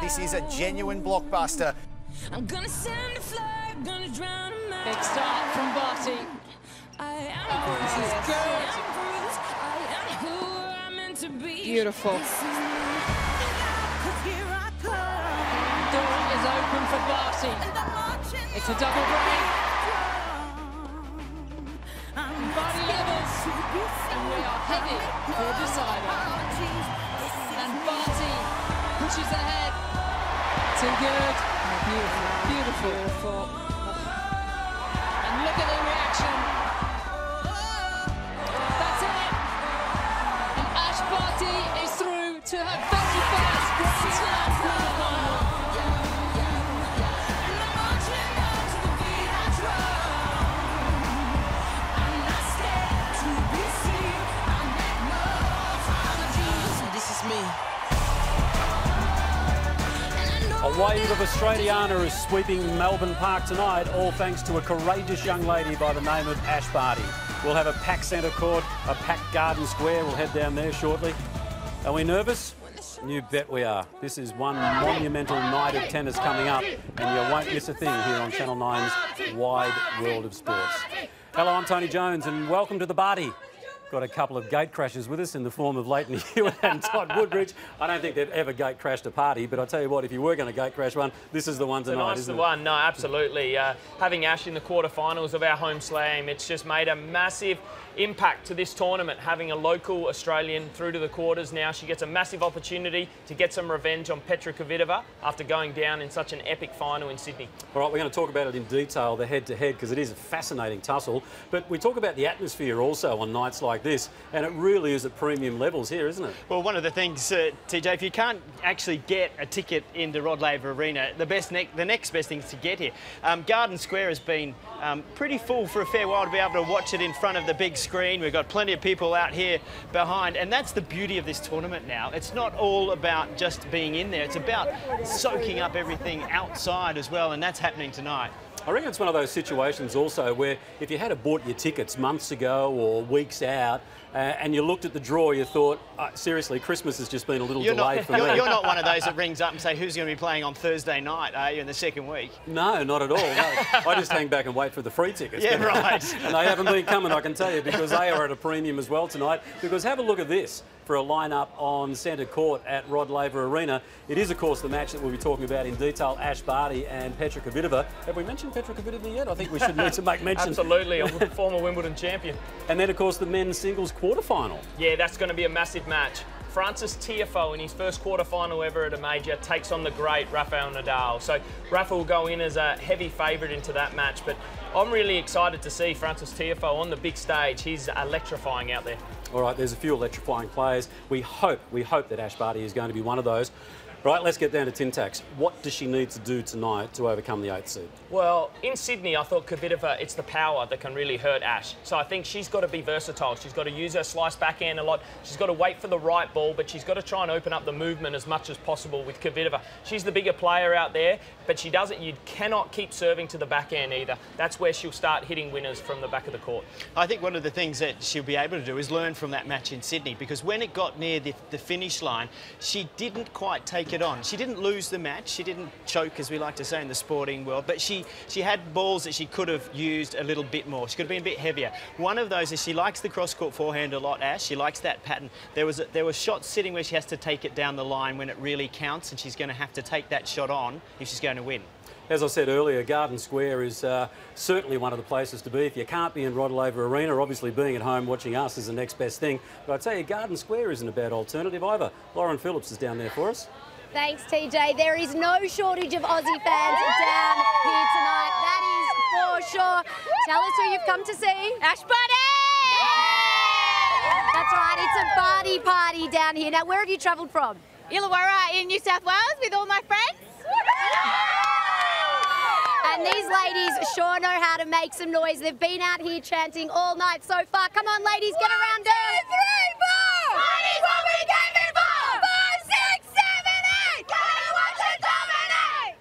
This is a genuine blockbuster. I'm gonna send a flag, gonna drown a man. Big start from Barty. This is good. I am who I'm meant to be. Beautiful. This is me. Here I come. Door is open for Barty. It's a double break. Body levels. And we are headed for a decider. And Barty pushes ahead. Too good. Oh, beautiful, beautiful. And look at the reaction. That's it. And Ash Barty is through to her 31st Grand Slam quarterfinal. This is me. A wave of Australiana is sweeping Melbourne Park tonight, all thanks to a courageous young lady by the name of Ash Barty. We'll have a packed centre court, a packed Garden Square. We'll head down there shortly. Are we nervous? You bet we are. This is one monumental night of tennis coming up, and you won't miss a thing here on Channel 9's Wide World of Sports. Hello, I'm Tony Jones, and welcome to the Barty. Got a couple of gate crashers with us in the form of Leighton Hewitt and Todd Woodbridge. I don't think they've ever gate crashed a party, but I tell you what, if you were going to gate crash one, this is the one tonight, isn't it? One, no, absolutely. Having Ash in the quarterfinals of our home slam, it's just made a massive impact to this tournament. Having a local Australian through to the quarters now, she gets a massive opportunity to get some revenge on Petra Kvitova after going down in such an epic final in Sydney. All right, we're going to talk about it in detail, the head-to-head, because it is a fascinating tussle. But we talk about the atmosphere also on nights like this, and it really is at premium levels here, isn't it? Well, one of the things, TJ, if you can't actually get a ticket into Rod Laver Arena, the next best thing is to get here. Garden Square has been pretty full for a fair while to be able to watch it in front of the big screen. We've got plenty of people out here behind, and that's the beauty of this tournament now. It's not all about just being in there. It's about soaking up everything outside as well, and that's happening tonight. I reckon it's one of those situations also where if you had bought your tickets months ago or weeks out and you looked at the draw, you thought, seriously, Christmas has just been a little delayed for me. You're not one of those that rings up and say, who's going to be playing on Thursday night, are you, in the second week? No, not at all. No. I just hang back and wait for the free tickets. Yeah, right. And they haven't been coming, I can tell you, because they are at a premium as well tonight. Because have a look at this for a lineup on centre court at Rod Laver Arena. It is, of course, the match that we'll be talking about in detail, Ash Barty and Petra Kvitova. Have we mentioned Petra Kvitova yet? I think we should need to make mention. Absolutely, a former Wimbledon champion. And then, of course, the men's singles quarterfinal. Yeah, that's going to be a massive match. Francis Tiafoe, in his first quarterfinal ever at a major, takes on the great Rafael Nadal. So Rafa will go in as a heavy favourite into that match, but I'm really excited to see Francis Tiafoe on the big stage. He's electrifying out there. All right, there's a few electrifying players. We hope that Ash Barty is going to be one of those. Right, let's get down to tin tacks. What does she need to do tonight to overcome the 8th seed? Well, in Sydney, I thought Kvitova, it's the power that can really hurt Ash. So I think she's got to be versatile. She's got to use her slice backhand a lot. She's got to wait for the right ball, but she's got to try and open up the movement as much as possible with Kvitova. She's the bigger player out there, but she doesn't. You cannot keep serving to the backhand either. That's where she'll start hitting winners from the back of the court. I think one of the things that she'll be able to do is learn from that match in Sydney, because when it got near the finish line, she didn't quite take it on. She didn't lose the match. She didn't choke, as we like to say in the sporting world, but she had balls that she could have used a little bit more. She could have been a bit heavier. One of those is she likes the cross-court forehand a lot, Ash. She likes that pattern. There was shots sitting where she has to take it down the line when it really counts, and she's going to have to take that shot on if she's going to win. As I said earlier, Garden Square is certainly one of the places to be. If you can't be in Rod Laver Arena, obviously being at home watching us is the next best thing. But I'd tell you, Garden Square isn't a bad alternative either. Lauren Phillips is down there for us. Thanks, TJ. There is no shortage of Aussie fans down here tonight. That is for sure. Tell us who you've come to see. Ash Barty! That's right, it's a Barty party down here. Now, where have you travelled from? Illawarra in New South Wales with all my friends. And these ladies sure know how to make some noise. They've been out here chanting all night so far. Come on, ladies, get around her. 1, 2, 3, 4! Party's what we came in for! 5, 6, 7, 8! Come and watch it dominate!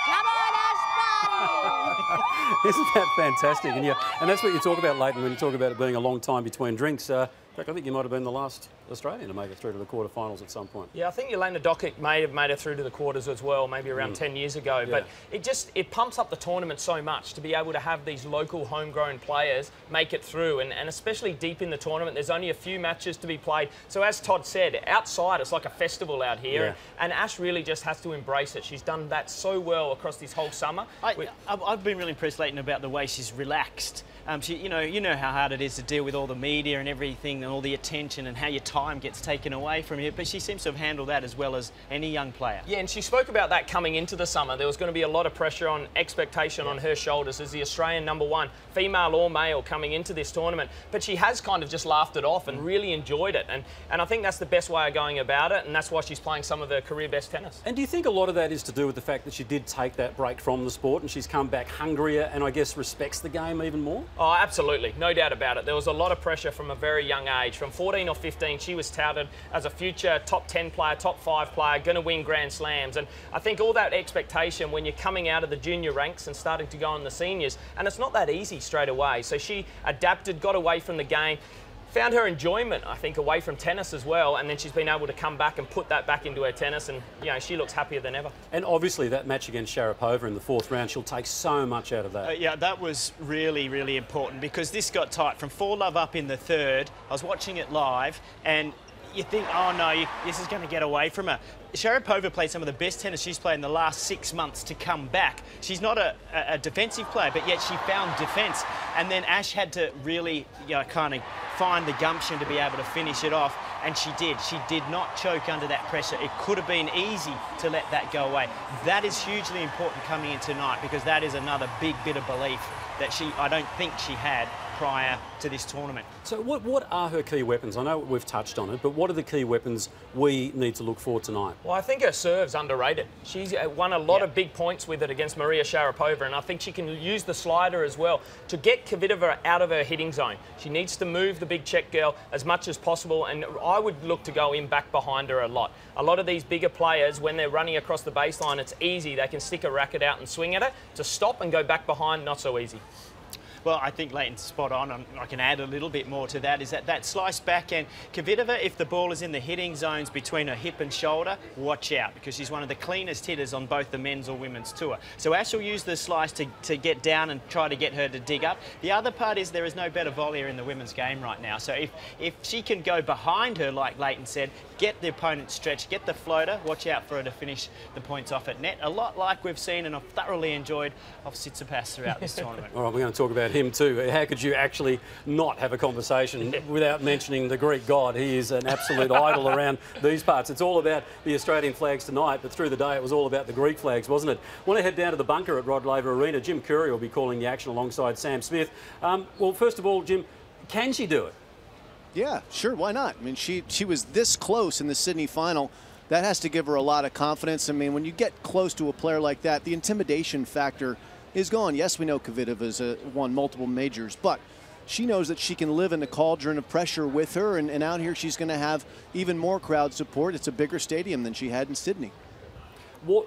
Come on, Ash Barty! Isn't that fantastic? And that's what you talk about, Leighton, when you talk about it being a long time between drinks. In fact, I think you might have been the last Australian to make it through to the quarterfinals at some point. Yeah, I think Elena Dockett may have made it through to the quarters as well, maybe around 10 years ago. Yeah. But it pumps up the tournament so much to be able to have these local homegrown players make it through. And especially deep in the tournament, there's only a few matches to be played. So as Todd said, outside it's like a festival out here. Yeah. And Ash really just has to embrace it. She's done that so well across this whole summer. I've been really impressed, Leighton, about the way she's relaxed. You know how hard it is to deal with all the media and everything and all the attention and how your time gets taken away from you, but she seems to have handled that as well as any young player. Yeah, and she spoke about that coming into the summer. There was going to be a lot of pressure on expectation on her shoulders as the Australian #1, female or male, coming into this tournament. But she has kind of just laughed it off and really enjoyed it. And I think that's the best way of going about it, and that's why she's playing some of her career best tennis. And do you think a lot of that is to do with the fact that she did take that break from the sport and she's come back hungrier and I guess respects the game even more? Oh, absolutely. No doubt about it. There was a lot of pressure from a very young age. From 14 or 15, she was touted as a future top 10 player, top 5 player, going to win Grand Slams. And I think all that expectation when you're coming out of the junior ranks and starting to go in the seniors, and it's not that easy straight away. So she adapted, got away from the game, found her enjoyment, I think, away from tennis as well, and then she's been able to come back and put that back into her tennis, and she looks happier than ever. And obviously that match against Sharapova in the 4th round, she'll take so much out of that. Yeah, that was really, really important because this got tight from 4-love up in the 3rd. I was watching it live, and you think, oh no, this is going to get away from her. Sharapova played some of the best tennis she's played in the last 6 months to come back. She's not a defensive player, but yet she found defence. And then Ash had to really, kind of find the gumption to be able to finish it off. And she did. She did not choke under that pressure. It could have been easy to let that go away. That is hugely important coming in tonight because that is another big bit of belief that I don't think she had prior to this tournament. So what are her key weapons? I know we've touched on it, but what are the key weapons we need to look for tonight? Well, I think her serve's underrated. She's won a lot of big points with it against Maria Sharapova, and I think she can use the slider as well to get Kvitova out of her hitting zone. She needs to move the big Czech girl as much as possible, and I would look to go in back behind her a lot. A lot of these bigger players, when they're running across the baseline, it's easy. They can stick a racket out and swing at it. To stop and go back behind, not so easy. Well, I think Leighton's spot on, and I can add a little bit more to that, is that slice backhand. Kvitova, if the ball is in the hitting zones between her hip and shoulder, watch out, because she's one of the cleanest hitters on both the men's or women's tour. So Ash will use the slice to get down and try to get her to dig up. The other part is there is no better volleyer in the women's game right now. So if she can go behind her, like Leighton said, get the opponent stretched, get the floater, watch out for her to finish the points off at net. A lot like we've seen and I've thoroughly enjoyed of Tsitsipas throughout this tournament. All right, we're going to talk about him too. How could you actually not have a conversation without mentioning the Greek god? He is an absolute idol around these parts. It's all about the Australian flags tonight, but through the day it was all about the Greek flags, wasn't it? Want to head down to the bunker at Rod Laver Arena. Jim Courier will be calling the action alongside Sam Smith. Well, first of all, Jim, can she do it? Yeah, sure, why not? I mean, she was this close in the Sydney final. That has to give her a lot of confidence. I mean, when you get close to a player like that, the intimidation factor is gone. Yes, we know Kvitova's won multiple majors, but she knows that she can live in the cauldron of pressure with her, and out here she's going to have even more crowd support. It's a bigger stadium than she had in Sydney. What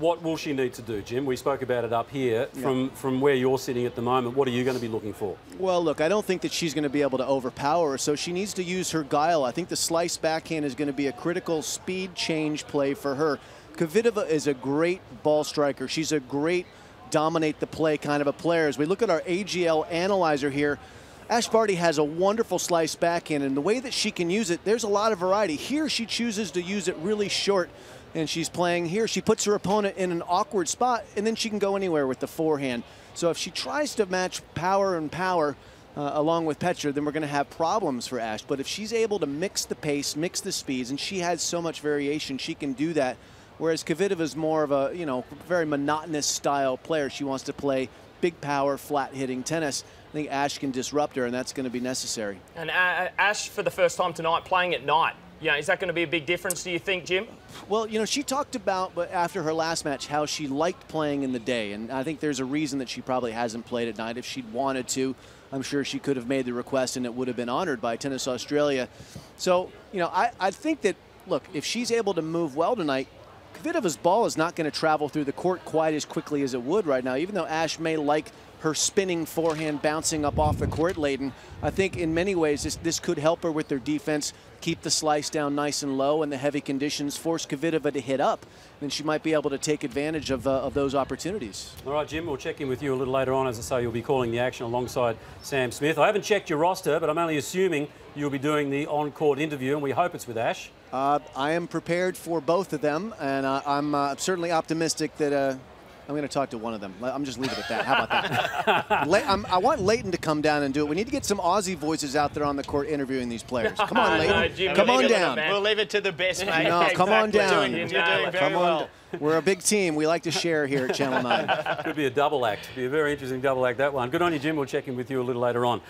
will she need to do, Jim? We spoke about it up here. From where you're sitting at the moment, what are you going to be looking for? Well, look, I don't think that she's going to be able to overpower her, so she needs to use her guile. I think the slice backhand is going to be a critical speed change play for her. Kvitova is a great ball striker. She's a great dominate the play kind of a player. As we look at our AGL analyzer here, Ash Barty has a wonderful slice backhand, and the way that she can use it, there's a lot of variety. Here she chooses to use it really short, and she's playing here. She puts her opponent in an awkward spot, and then she can go anywhere with the forehand. So if she tries to match power and power along with Petra, then we're going to have problems for Ash. But if she's able to mix the pace, mix the speeds, and she has so much variation, she can do that. Whereas Kvitova is more of a, very monotonous style player. She wants to play big power, flat hitting tennis. I think Ash can disrupt her, and that's going to be necessary. And Ash, for the first time tonight, playing at night. Is that going to be a big difference, do you think, Jim? Well, she talked about, but after her last match, how she liked playing in the day. And I think there's a reason that she probably hasn't played at night. If she'd wanted to, I'm sure she could have made the request, and it would have been honored by Tennis Australia. So, I think that, look, if she's able to move well tonight, Kvitova's ball is not going to travel through the court quite as quickly as it would right now. Even though Ash may like her spinning forehand bouncing up off the court, Leighton. I think in many ways this could help her with their defense, keep the slice down nice and low in the heavy conditions, force Kvitova to hit up, and she might be able to take advantage of those opportunities. All right, Jim, we'll check in with you a little later on. As I say, you'll be calling the action alongside Sam Smith. I haven't checked your roster, but I'm only assuming you'll be doing the on-court interview, and we hope it's with Ash. I am prepared for both of them, and I'm certainly optimistic that I'm going to talk to one of them. I'm just leave it at that. How about that? I want Leighton to come down and do it. We need to get some Aussie voices out there on the court interviewing these players. Come on, Leighton. Come on down. We'll leave it to the best, mate. No, come on down. You're doing very well. We're a big team. We like to share here at Channel 9. Could be a double act. Be a very interesting double act, that one. Good on you, Jim. We'll check in with you a little later on.